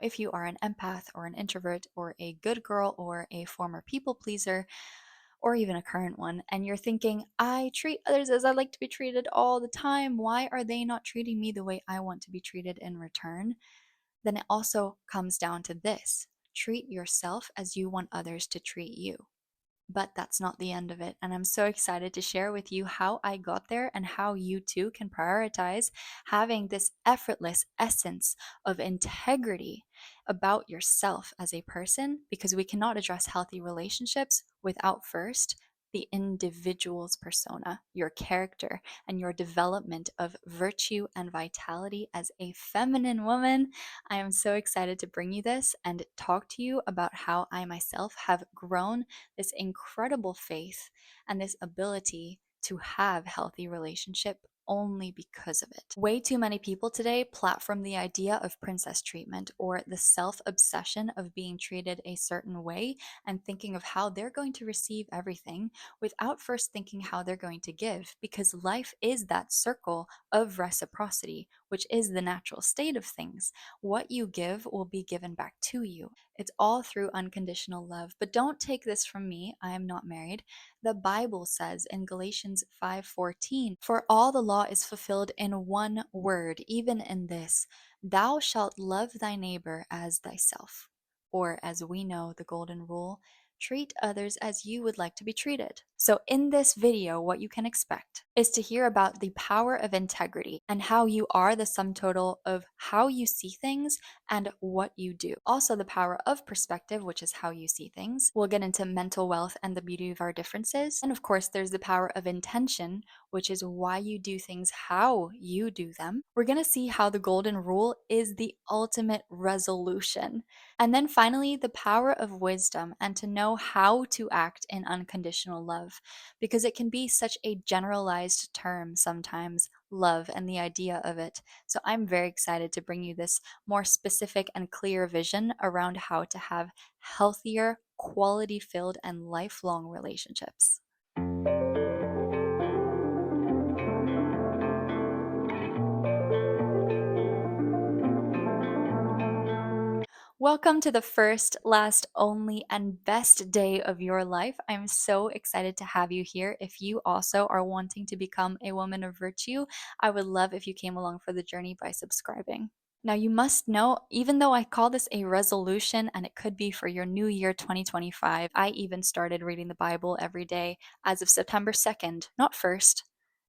If you are an empath or an introvert or a good girl or a former people pleaser or even a current one, and you're thinking, I treat others as I like to be treated all the time. Why are they not treating me the way I want to be treated in return? Then it also comes down to this: treat yourself as you want others to treat you. But that's not the end of it. And I'm so excited to share with you how I got there and how you too can prioritize having this effortless essence of integrity about yourself as a person, because we cannot address healthy relationships without first the individual's persona, your character, and your development of virtue and vitality as a feminine woman. I am so excited to bring you this and talk to you about how I myself have grown this incredible faith and this ability to have healthy relationship only because of it. Way too many people today platform the idea of princess treatment or the self-obsession of being treated a certain way and thinking of how they're going to receive everything without first thinking how they're going to give, because life is that circle of reciprocity, which is the natural state of things. What you give will be given back to you. It's all through unconditional love. But don't take this from me. I am not married. The Bible says in Galatians 5:14, "For all the law is fulfilled in one word, even in this: thou shalt love thy neighbor as thyself." Or, as we know, the golden rule: treat others as you would like to be treated. So in this video, what you can expect is to hear about the power of integrity and how you are the sum total of how you see things and what you do. Also, the power of perspective, which is how you see things. We'll get into mental wealth and the beauty of our differences. And of course, there's the power of intention, which is why you do things how you do them. We're going to see how the golden rule is the ultimate resolution. And then finally, the power of wisdom and to know how to act in unconditional love, because it can be such a generalized term sometimes, love and the idea of it. So I'm very excited to bring you this more specific and clear vision around how to have healthier, quality filled, and lifelong relationships. Welcome to the first, last, only, and best day of your life. I'm so excited to have you here. If you also are wanting to become a woman of virtue, I would love if you came along for the journey by subscribing. Now, you must know, even though I call this a resolution and it could be for your new year 2025, I even started reading the Bible every day as of September 2nd, not 1st.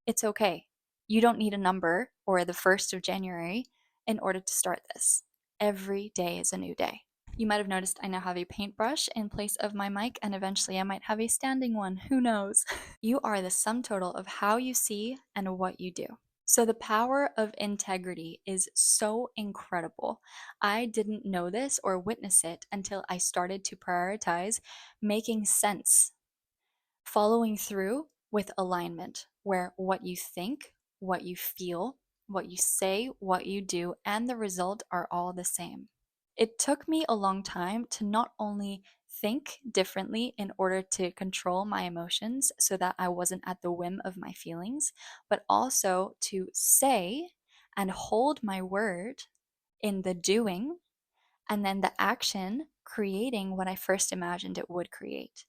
It's okay. You don't need a number or the 1st of January in order to start this. Every day is a new day. You might have noticed I now have a paintbrush in place of my mic, and eventually I might have a standing one. Who knows? You are the sum total of how you see and what you do. So, the power of integrity is so incredible. I didn't know this or witness it until I started to prioritize making sense, following through with alignment, where what you think, what you feel, what you say, what you do, and the result are all the same. It took me a long time to not only think differently in order to control my emotions so that I wasn't at the whim of my feelings, but also to say and hold my word in the doing, and then the action creating what I first imagined it would create.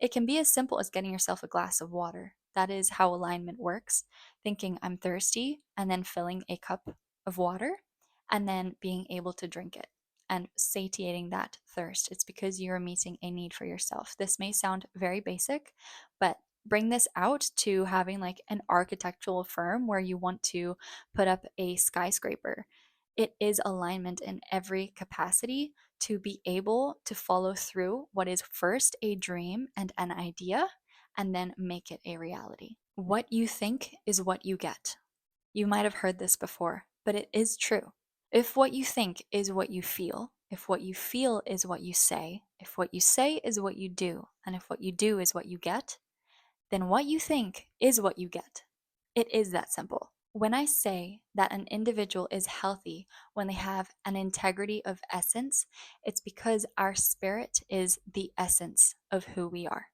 It can be as simple as getting yourself a glass of water. That is how alignment works. Thinking I'm thirsty and then filling a cup of water and then being able to drink it and satiating that thirst. It's because you're meeting a need for yourself. This may sound very basic, but bring this out to having like an architectural firm where you want to put up a skyscraper. It is alignment in every capacity to be able to follow through what is first a dream and an idea and then make it a reality. What you think is what you get. You might have heard this before, but it is true. If what you think is what you feel, if what you feel is what you say, if what you say is what you do, and if what you do is what you get, then what you think is what you get. It is that simple. When I say that an individual is healthy when they have an integrity of essence, it's because our spirit is the essence of who we are.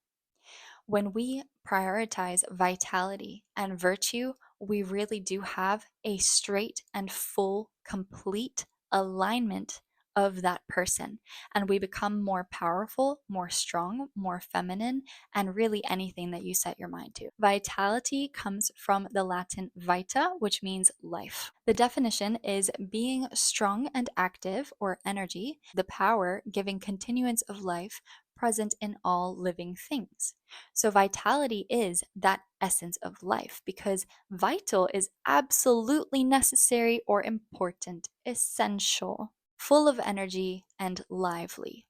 When we prioritize vitality and virtue, we really do have a straight and full, complete alignment of that person. And we become more powerful, more strong, more feminine, and really anything that you set your mind to. Vitality comes from the Latin vita, which means life. The definition is being strong and active, or energy, the power giving continuance of life present in all living things. So, vitality is that essence of life because vital is absolutely necessary or important, essential, full of energy and lively.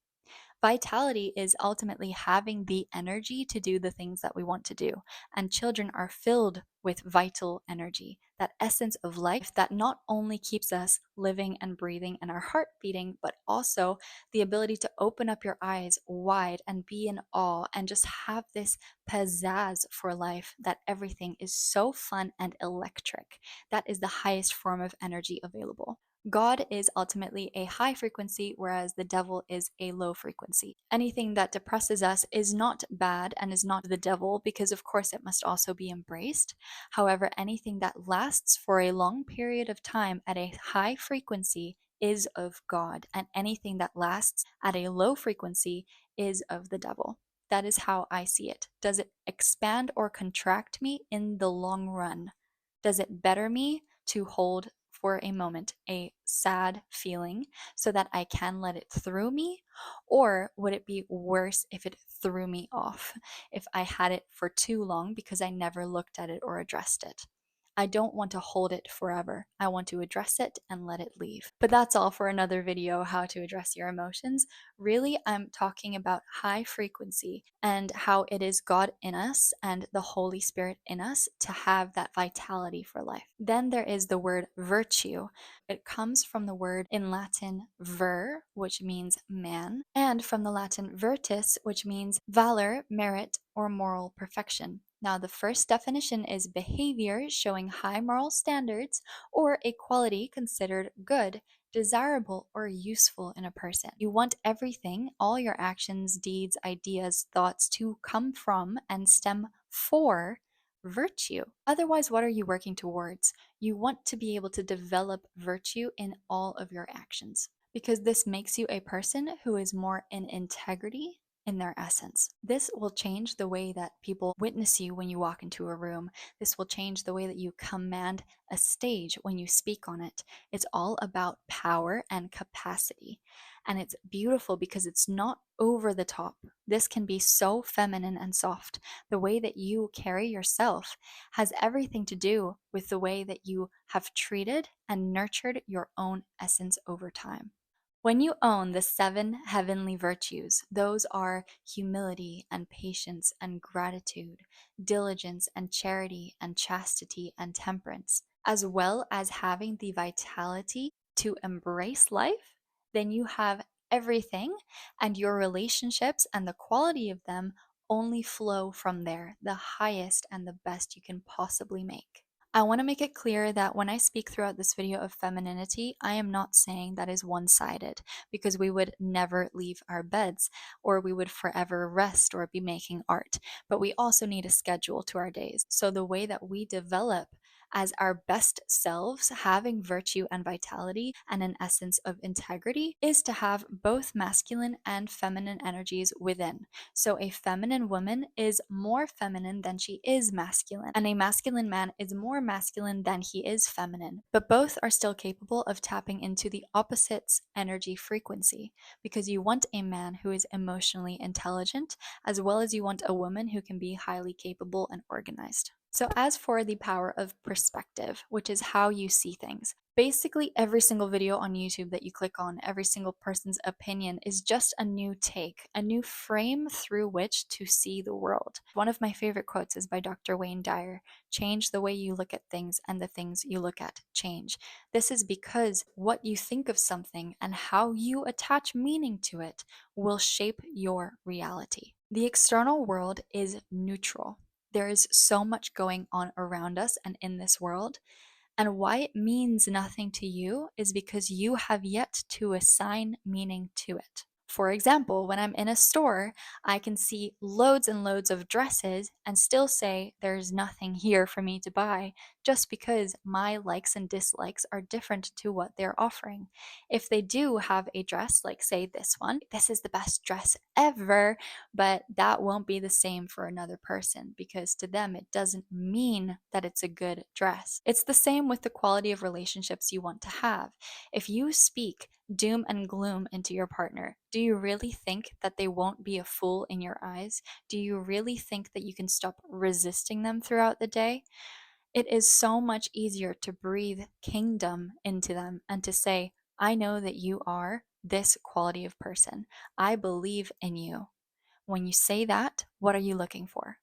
Vitality is ultimately having the energy to do the things that we want to do. And children are filled with vital energy, that essence of life that not only keeps us living and breathing and our heart beating, but also the ability to open up your eyes wide and be in awe and just have this pizzazz for life that everything is so fun and electric. That is the highest form of energy available. God is ultimately a high frequency, whereas the devil is a low frequency. Anything that depresses us is not bad and is not the devil, because of course it must also be embraced. However, anything that lasts for a long period of time at a high frequency is of God, and anything that lasts at a low frequency is of the devil. That is how I see it. Does it expand or contract me in the long run? Does it better me to hold for a moment a sad feeling so that I can let it through me? Or would it be worse if it threw me off, if I had it for too long because I never looked at it or addressed it? I don't want to hold it forever. I want to address it and let it leave. But that's all for another video, how to address your emotions. Really, I'm talking about high frequency and how it is God in us and the Holy Spirit in us to have that vitality for life. Then there is the word virtue. It comes from the word in Latin vir, which means man, and from the Latin virtus, which means valor, merit, or moral perfection. Now, the first definition is behavior showing high moral standards or a quality considered good, desirable, or useful in a person. You want everything, all your actions, deeds, ideas, thoughts to come from and stem for virtue. Otherwise, what are you working towards? You want to be able to develop virtue in all of your actions because this makes you a person who is more in integrity in their essence. This will change the way that people witness you when you walk into a room. This will change the way that you command a stage when you speak on it. It's all about power and capacity. And it's beautiful because it's not over the top. This can be so feminine and soft. The way that you carry yourself has everything to do with the way that you have treated and nurtured your own essence over time. When you own the seven heavenly virtues, those are humility and patience and gratitude, diligence and charity and chastity and temperance, as well as having the vitality to embrace life, then you have everything, and your relationships and the quality of them only flow from there, the highest and the best you can possibly make. I want to make it clear that when I speak throughout this video of femininity, I am not saying that is one sided because we would never leave our beds or we would forever rest or be making art. But we also need a schedule to our days. So the way that we develop as our best selves, having virtue and vitality and an essence of integrity, is to have both masculine and feminine energies within. So a feminine woman is more feminine than she is masculine, and a masculine man is more masculine than he is feminine. But both are still capable of tapping into the opposite's energy frequency because you want a man who is emotionally intelligent as well as you want a woman who can be highly capable and organized. So, as for the power of perspective, which is how you see things, basically every single video on YouTube that you click on, every single person's opinion is just a new take, a new frame through which to see the world. One of my favorite quotes is by Dr. Wayne Dyer: change the way you look at things, and the things you look at change. This is because what you think of something and how you attach meaning to it will shape your reality. The external world is neutral. There is so much going on around us and in this world. And why it means nothing to you is because you have yet to assign meaning to it. For example, when I'm in a store, I can see loads and loads of dresses and still say there's nothing here for me to buy just because my likes and dislikes are different to what they're offering. If they do have a dress, like say this one, this is the best dress ever, but that won't be the same for another person because to them it doesn't mean that it's a good dress. It's the same with the quality of relationships you want to have. If you speak doom and gloom into your partner, do you really think that they won't be a fool in your eyes? Do you really think that you can stop resisting them throughout the day? It is so much easier to breathe kingdom into them and to say, I know that you are this quality of person. I believe in you. When you say that, what are you looking for?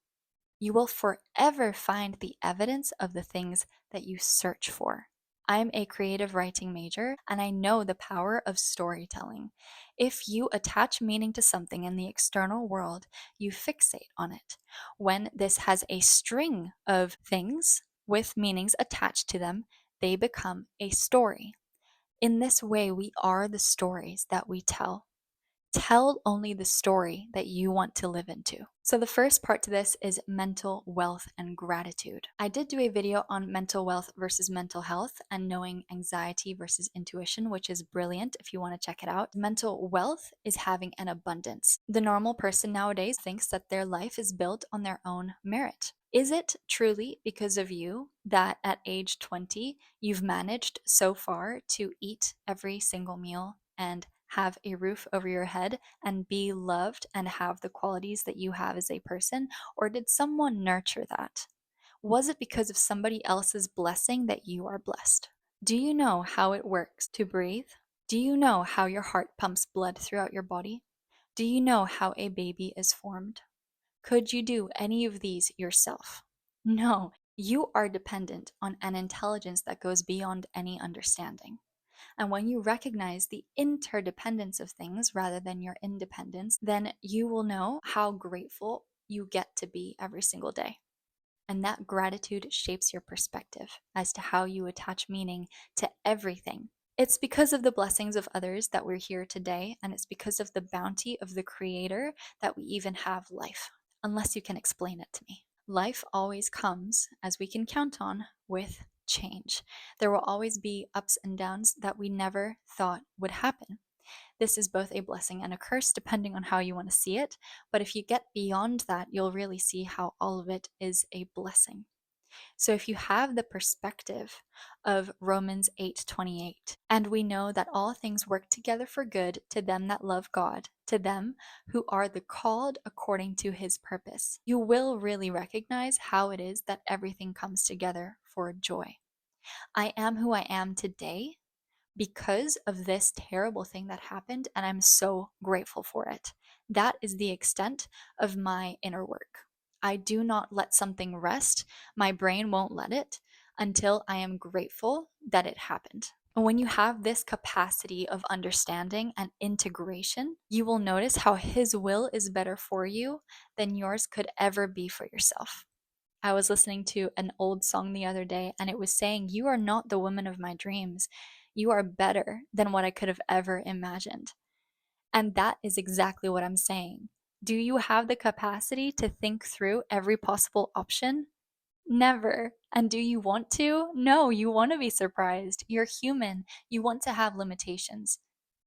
You will forever find the evidence of the things that you search for. I'm a creative writing major and I know the power of storytelling. If you attach meaning to something in the external world, you fixate on it. When this has a string of things with meanings attached to them, they become a story. In this way, we are the stories that we tell. Tell only the story that you want to live into. So, the first part to this is mental wealth and gratitude. I did do a video on mental wealth versus mental health and knowing anxiety versus intuition, which is brilliant if you want to check it out. Mental wealth is having an abundance. The normal person nowadays thinks that their life is built on their own merit. Is it truly because of you that at age 20 you've managed so far to eat every single meal and have a roof over your head and be loved and have the qualities that you have as a person? Or did someone nurture that? Was it because of somebody else's blessing that you are blessed? Do you know how it works to breathe? Do you know how your heart pumps blood throughout your body? Do you know how a baby is formed? Could you do any of these yourself? No, you are dependent on an intelligence that goes beyond any understanding. And when you recognize the interdependence of things rather than your independence, then you will know how grateful you get to be every single day. And that gratitude shapes your perspective as to how you attach meaning to everything. It's because of the blessings of others that we're here today, and it's because of the bounty of the Creator that we even have life, unless you can explain it to me. Life always comes, as we can count on, with change. There will always be ups and downs that we never thought would happen. This is both a blessing and a curse, depending on how you want to see it. But if you get beyond that, you'll really see how all of it is a blessing. So if you have the perspective of Romans 8:28, and we know that all things work together for good to them that love God, to them who are the called according to his purpose, you will really recognize how it is that everything comes together for joy. I am who I am today because of this terrible thing that happened, and I'm so grateful for it. That is the extent of my inner work. I do not let something rest. My brain won't let it until I am grateful that it happened. And when you have this capacity of understanding and integration, you will notice how His will is better for you than yours could ever be for yourself. I was listening to an old song the other day, and it was saying, "You are not the woman of my dreams. You are better than what I could have ever imagined." And that is exactly what I'm saying. Do you have the capacity to think through every possible option? Never. And do you want to? No, you want to be surprised. You're human. You want to have limitations.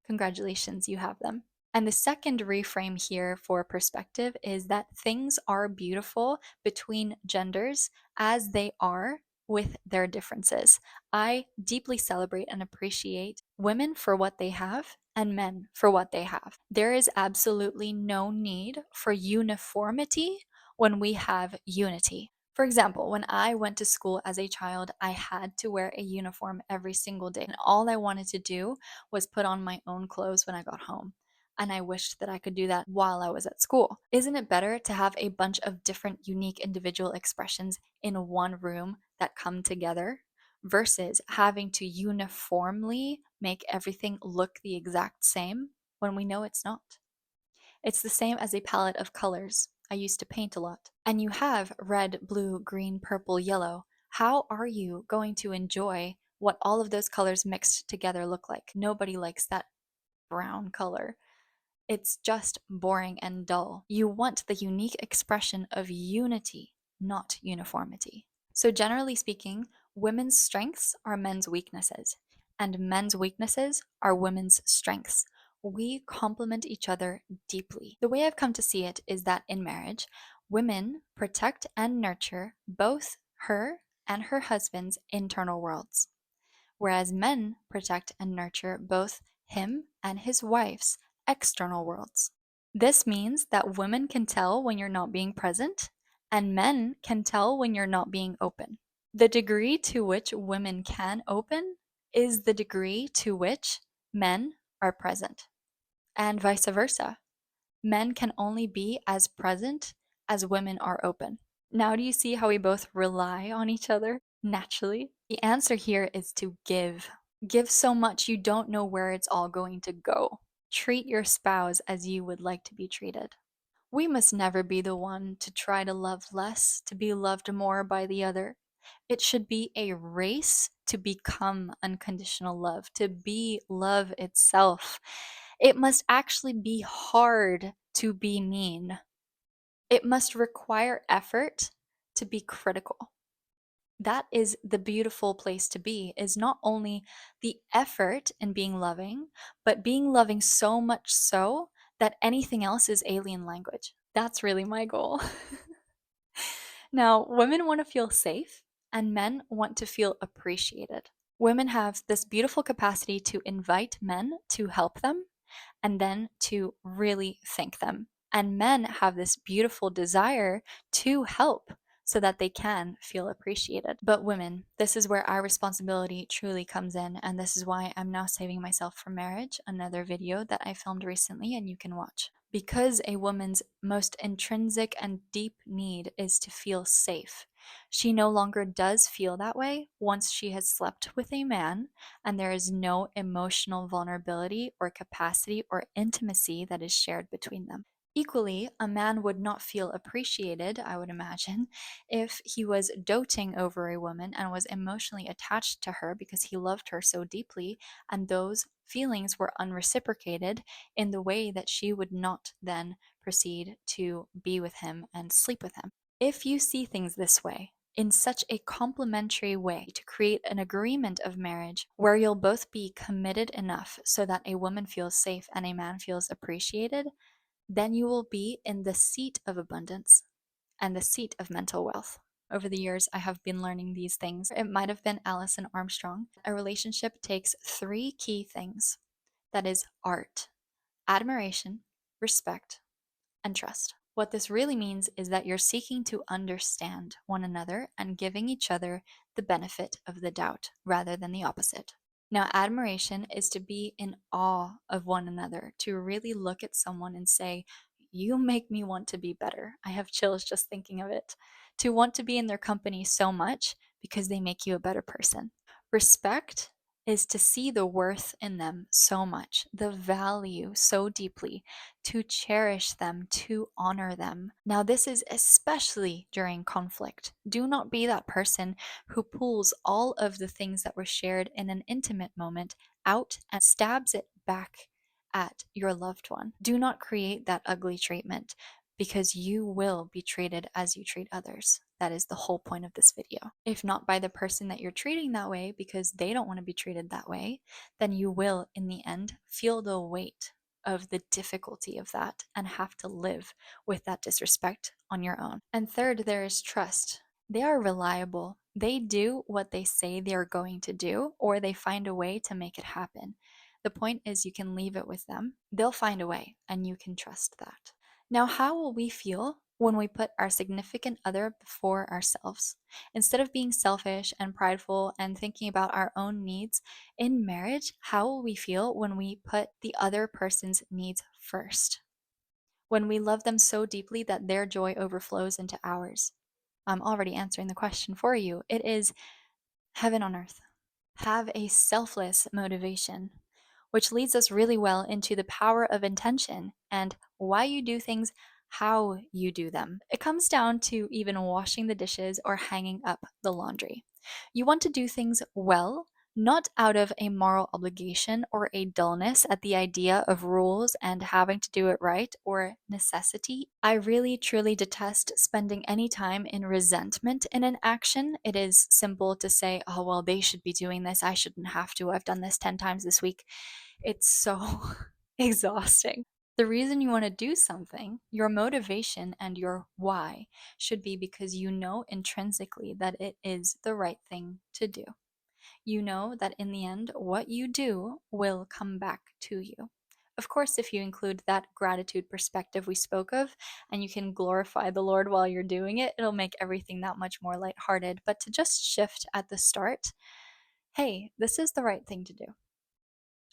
Congratulations, you have them. And the second reframe here for perspective is that things are beautiful between genders as they are with their differences. I deeply celebrate and appreciate women for what they have and men for what they have. There is absolutely no need for uniformity when we have unity. For example, when I went to school as a child, I had to wear a uniform every single day. And all I wanted to do was put on my own clothes when I got home. And I wished that I could do that while I was at school. Isn't it better to have a bunch of different, unique individual expressions in one room that come together versus having to uniformly make everything look the exact same when we know it's not? It's the same as a palette of colors. I used to paint a lot. And you have red, blue, green, purple, yellow. How are you going to enjoy what all of those colors mixed together look like? Nobody likes that brown color. It's just boring and dull. You want the unique expression of unity, not uniformity. So, generally speaking, Women's strengths are men's weaknesses, and men's weaknesses are women's strengths. We complement each other deeply. The way I've come to see it is that in marriage, women protect and nurture both her and her husband's internal worlds, whereas men protect and nurture both him and his wife's external worlds. This means that women can tell when you're not being present, and men can tell when you're not being open. The degree to which women can open is the degree to which men are present, and vice versa. Men can only be as present as women are open. Now, do you see how we both rely on each other naturally? The answer here is to give. Give so much you don't know where it's all going to go. Treat your spouse as you would like to be treated. We must never be the one to try to love less, to be loved more by the other. It should be a race to become unconditional love, to be love itself. It must actually be hard to be mean. It must require effort to be critical. That is the beautiful place to be, is not only the effort in being loving, but being loving so much so that anything else is alien language. That's really my goal. Now, women want to feel safe and men want to feel appreciated. Women have this beautiful capacity to invite men to help them and then to really thank them. And men have this beautiful desire to help so that they can feel appreciated. But women, this is where our responsibility truly comes in. And this is why I'm now saving myself for marriage, another video that I filmed recently and you can watch. Because a woman's most intrinsic and deep need is to feel safe. She no longer does feel that way once she has slept with a man and there is no emotional vulnerability or capacity or intimacy that is shared between them. Equally, a man would not feel appreciated, I would imagine, if he was doting over a woman and was emotionally attached to her because he loved her so deeply, and those feelings were unreciprocated in the way that she would not then proceed to be with him and sleep with him. If you see things this way, in such a complementary way to create an agreement of marriage where you'll both be committed enough so that a woman feels safe and a man feels appreciated, then you will be in the seat of abundance and the seat of mental wealth. Over the years, I have been learning these things. It might have been Alison Armstrong. A relationship takes three key things, that is, art, admiration, respect, and trust. What this really means is that you're seeking to understand one another and giving each other the benefit of the doubt rather than the opposite. Now, admiration is to be in awe of one another, to really look at someone and say, "You make me want to be better." I have chills just thinking of it. To want to be in their company so much because they make you a better person. Respect is to see the worth in them so much, the value so deeply, to cherish them, to honor them. Now, this is especially during conflict. Do not be that person who pulls all of the things that were shared in an intimate moment out and stabs it back at your loved one. Do not create that ugly treatment because you will be treated as you treat others. That is the whole point of this video. If not by the person that you're treating that way because they don't want to be treated that way, then you will, in the end, feel the weight of the difficulty of that and have to live with that disrespect on your own. And third, there is trust. They are reliable. They do what they say they are going to do, or they find a way to make it happen. The point is, you can leave it with them. They'll find a way, and you can trust that. Now, how will we feel when we put our significant other before ourselves? Instead of being selfish and prideful and thinking about our own needs in marriage, how will we feel when we put the other person's needs first? When we love them so deeply that their joy overflows into ours? I'm already answering the question for you. It is heaven on earth. Have a selfless motivation, which leads us really well into the power of intention and why you do things, how you do them. It comes down to even washing the dishes or hanging up the laundry. You want to do things well, not out of a moral obligation or a dullness at the idea of rules and having to do it right or necessity. I really truly detest spending any time in resentment in an action. It is simple to say, oh, well, they should be doing this. I shouldn't have to. I've done this 10 times this week. It's so exhausting. The reason you want to do something, your motivation and your why should be because you know intrinsically that it is the right thing to do. You know that in the end, what you do will come back to you. Of course, if you include that gratitude perspective we spoke of, and you can glorify the Lord while you're doing it, it'll make everything that much more lighthearted. But to just shift at the start, hey, this is the right thing to do.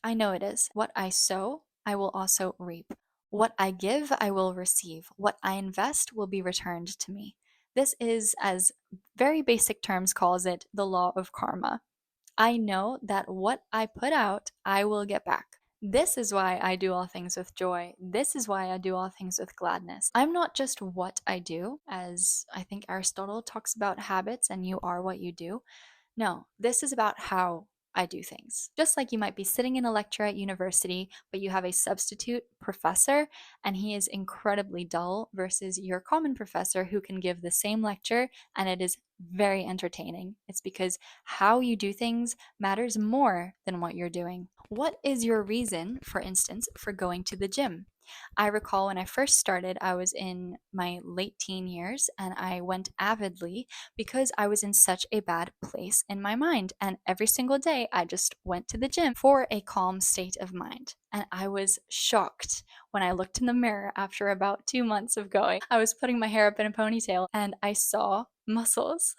I know it is. What I sow, I will also reap. What I give, I will receive. What I invest will be returned to me. This is, as very basic terms calls it, the law of karma. I know that what I put out, I will get back. This is why I do all things with joy. This is why I do all things with gladness. I'm not just what I do, as I think Aristotle talks about habits and you are what you do. No, this is about how I do things. Just like you might be sitting in a lecture at university, but you have a substitute professor and he is incredibly dull versus your common professor who can give the same lecture and it is very entertaining. It's because how you do things matters more than what you're doing. What is your reason, for instance, for going to the gym? I recall when I first started, I was in my late teen years and I went avidly because I was in such a bad place in my mind. And every single day, I just went to the gym for a calm state of mind. And I was shocked when I looked in the mirror after about 2 months of going. I was putting my hair up in a ponytail and I saw muscles.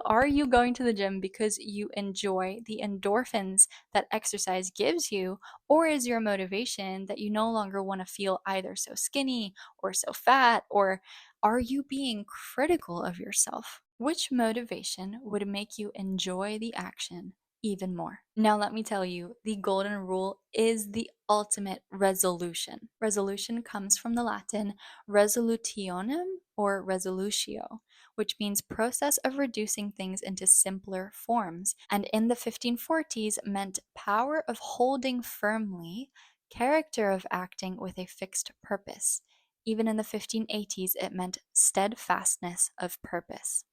Are you going to the gym because you enjoy the endorphins that exercise gives you? Or is your motivation that you no longer want to feel either so skinny or so fat? Or are you being critical of yourself? Which motivation would make you enjoy the action even more? Now, let me tell you, the golden rule is the ultimate resolution. Resolution comes from the Latin resolutionem or resolutio, which means process of reducing things into simpler forms, and in the 1540s meant power of holding firmly, character of acting with a fixed purpose. Even in the 1580s, it meant steadfastness of purpose.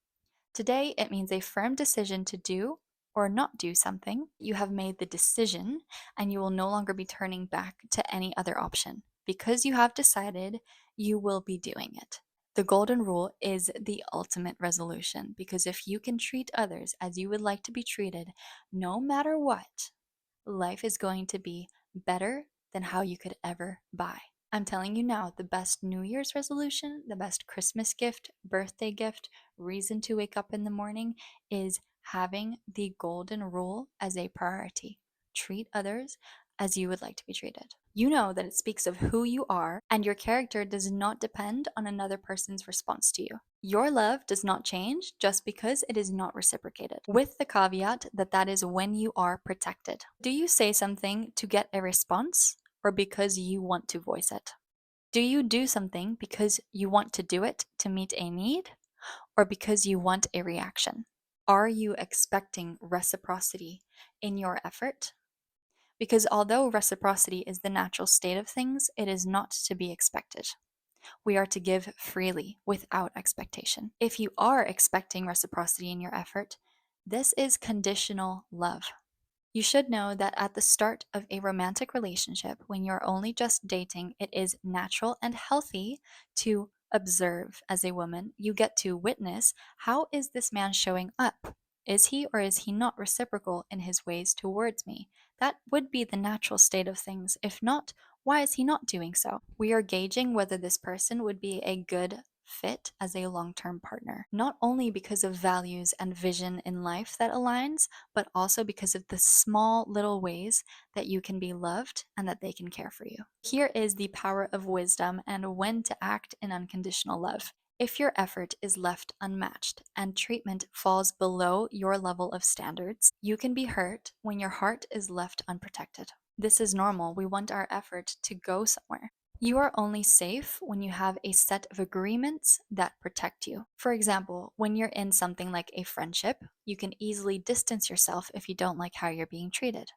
Today, it means a firm decision to do or not do something. You have made the decision and you will no longer be turning back to any other option. Because you have decided, you will be doing it. The golden rule is the ultimate resolution because if you can treat others as you would like to be treated, no matter what, life is going to be better than how you could ever buy. I'm telling you now, the best New Year's resolution, the best Christmas gift, birthday gift, reason to wake up in the morning is having the golden rule as a priority. Treat others as you would like to be treated. You know that it speaks of who you are, and your character does not depend on another person's response to you. Your love does not change just because it is not reciprocated, with the caveat that that is when you are protected. Do you say something to get a response or because you want to voice it? Do you do something because you want to do it to meet a need or because you want a reaction? Are you expecting reciprocity in your effort? Because although reciprocity is the natural state of things, it is not to be expected. We are to give freely without expectation. If you are expecting reciprocity in your effort, this is conditional love. You should know that at the start of a romantic relationship, when you're only just dating, it is natural and healthy to observe as a woman. You get to witness, how is this man showing up? Is he or is he not reciprocal in his ways towards me? That would be the natural state of things. If not, why is he not doing so? We are gauging whether this person would be a good fit as a long-term partner, not only because of values and vision in life that aligns, but also because of the small little ways that you can be loved and that they can care for you. Here is the power of wisdom and when to act in unconditional love. If your effort is left unmatched and treatment falls below your level of standards, you can be hurt when your heart is left unprotected. This is normal. We want our effort to go somewhere. You are only safe when you have a set of agreements that protect you. For example, when you're in something like a friendship, you can easily distance yourself if you don't like how you're being treated.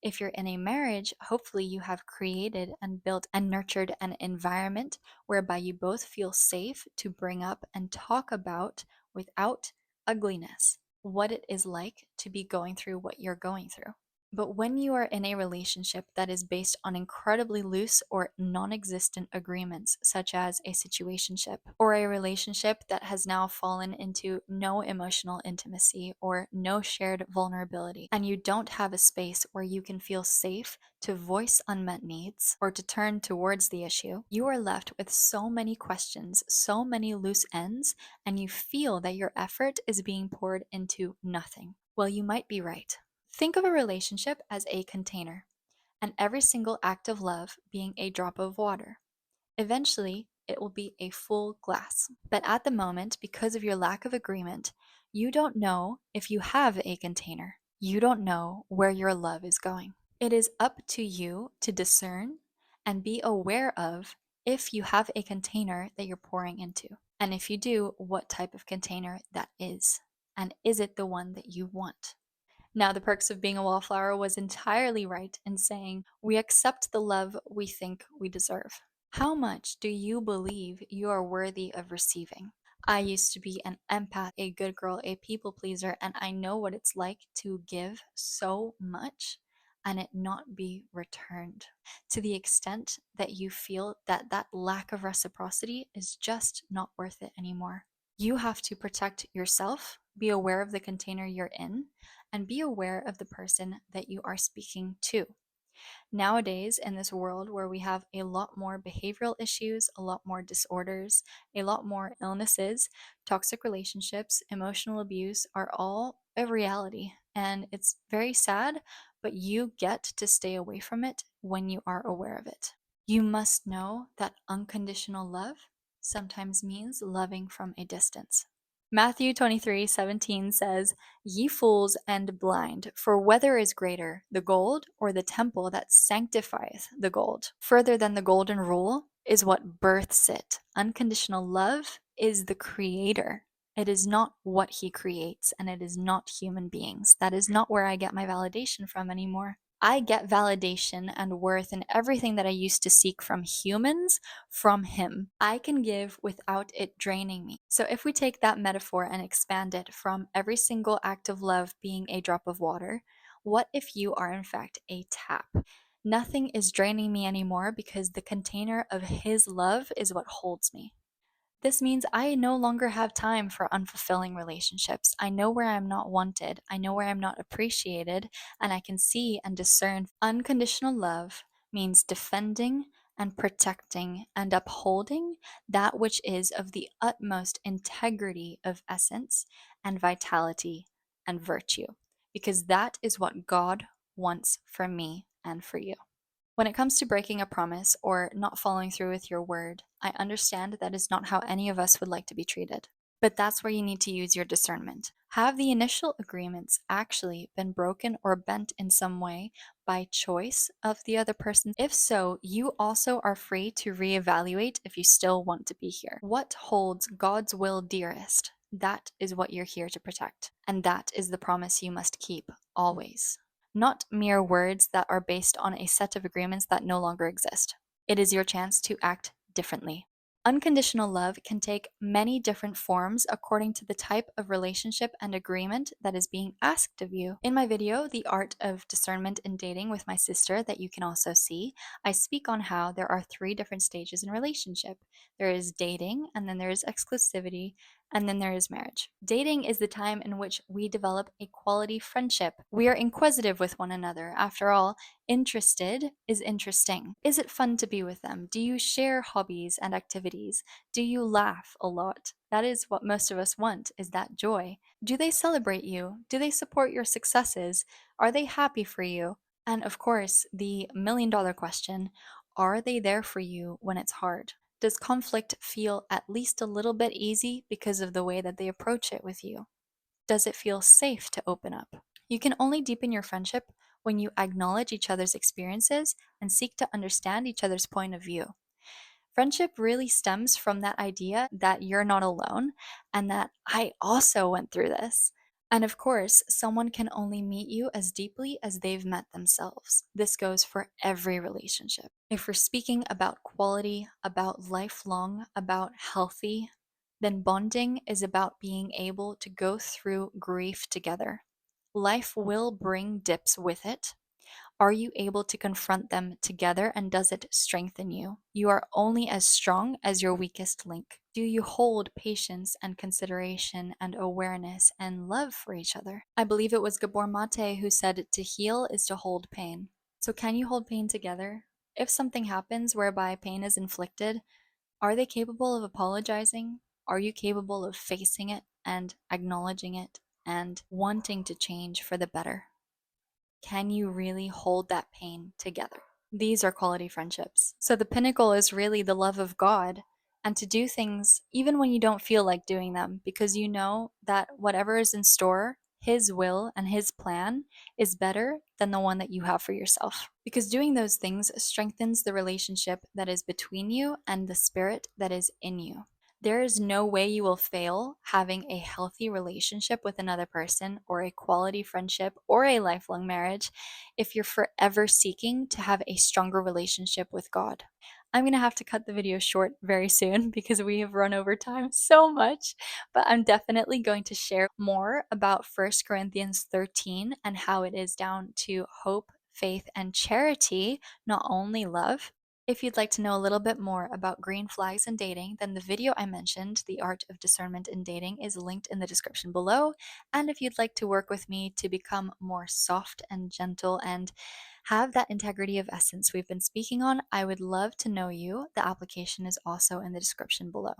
If you're in a marriage, hopefully you have created and built and nurtured an environment whereby you both feel safe to bring up and talk about without ugliness what it is like to be going through what you're going through. But when you are in a relationship that is based on incredibly loose or non existent agreements, such as a situationship, or a relationship that has now fallen into no emotional intimacy or no shared vulnerability, and you don't have a space where you can feel safe to voice unmet needs or to turn towards the issue, you are left with so many questions, so many loose ends, and you feel that your effort is being poured into nothing. Well, you might be right. Think of a relationship as a container, and every single act of love being a drop of water. Eventually, it will be a full glass. But at the moment, because of your lack of agreement, you don't know if you have a container. You don't know where your love is going. It is up to you to discern and be aware of if you have a container that you're pouring into. And if you do, what type of container that is. And is it the one that you want? Now, the Perks of Being a Wallflower was entirely right in saying, we accept the love we think we deserve. How much do you believe you are worthy of receiving? I used to be an empath, a good girl, a people pleaser, and I know what it's like to give so much and it not be returned to the extent that you feel that that lack of reciprocity is just not worth it anymore. You have to protect yourself, be aware of the container you're in, and be aware of the person that you are speaking to. Nowadays, in this world where we have a lot more behavioral issues, a lot more disorders, a lot more illnesses, toxic relationships, emotional abuse are all a reality. And it's very sad, but you get to stay away from it when you are aware of it. You must know that unconditional love sometimes means loving from a distance. Matthew 23:17 says, Ye fools and blind, for whether is greater, the gold or the temple that sanctifieth the gold? Further than the golden rule is what births it. Unconditional love is the creator. It is not what he creates, and it is not human beings. That is not where I get my validation from anymore. I get validation and worth in everything that I used to seek from humans from him. I can give without it draining me. So if we take that metaphor and expand it from every single act of love being a drop of water, what if you are in fact a tap? Nothing is draining me anymore because the container of his love is what holds me. This means I no longer have time for unfulfilling relationships. I know where I'm not wanted, I know where I'm not appreciated, and I can see and discern. Unconditional love means defending and protecting and upholding that which is of the utmost integrity of essence and vitality and virtue, because that is what God wants for me and for you. When it comes to breaking a promise or not following through with your word, I understand that is not how any of us would like to be treated. But that's where you need to use your discernment. Have the initial agreements actually been broken or bent in some way by choice of the other person? If so, you also are free to reevaluate if you still want to be here. What holds God's will dearest? That is what you're here to protect. And that is the promise you must keep always, not mere words that are based on a set of agreements that no longer exist. It is your chance to act differently. Unconditional love can take many different forms according to the type of relationship and agreement that is being asked of you. In my video, The Art of Discernment in Dating with my sister, that you can also see, I speak on how there are 3 different stages in relationship. There is dating, and then there is exclusivity, and then there is marriage. Dating is the time in which we develop a quality friendship. We are inquisitive with one another. After all, interested is interesting. Is it fun to be with them? Do you share hobbies and activities? Do you laugh a lot? That is what most of us want, is that joy. Do they celebrate you? Do they support your successes? Are they happy for you? And of course, the $1,000,000 question, are they there for you when it's hard? Does conflict feel at least a little bit easy because of the way that they approach it with you? Does it feel safe to open up? You can only deepen your friendship when you acknowledge each other's experiences and seek to understand each other's point of view. Friendship really stems from that idea that you're not alone and that I also went through this. And of course, someone can only meet you as deeply as they've met themselves. This goes for every relationship. If we're speaking about quality, about lifelong, about healthy, then bonding is about being able to go through grief together. Life will bring dips with it. Are you able to confront them together and does it strengthen you? You are only as strong as your weakest link. Do you hold patience and consideration and awareness and love for each other? I believe it was Gabor Mate who said to heal is to hold pain. So, can you hold pain together? If something happens whereby pain is inflicted, are they capable of apologizing? Are you capable of facing it and acknowledging it and wanting to change for the better? Can you really hold that pain together? These are quality friendships. So the pinnacle is really the love of God and to do things even when you don't feel like doing them because you know that whatever is in store, His will and His plan is better than the one that you have for yourself. Because doing those things strengthens the relationship that is between you and the spirit that is in you. There is no way you will fail having a healthy relationship with another person or a quality friendship or a lifelong marriage if you're forever seeking to have a stronger relationship with God. I'm going to have to cut the video short very soon because we have run over time so much, but I'm definitely going to share more about 1 Corinthians 13 and how it is down to hope, faith, and charity, not only love. If you'd like to know a little bit more about green flags in dating, then the video I mentioned, The Art of Discernment in Dating, is linked in the description below. And if you'd like to work with me to become more soft and gentle and have that integrity of essence we've been speaking on, I would love to know you. The application is also in the description below.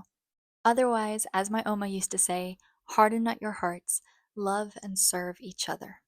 Otherwise, as my Oma used to say, harden not your hearts, love and serve each other.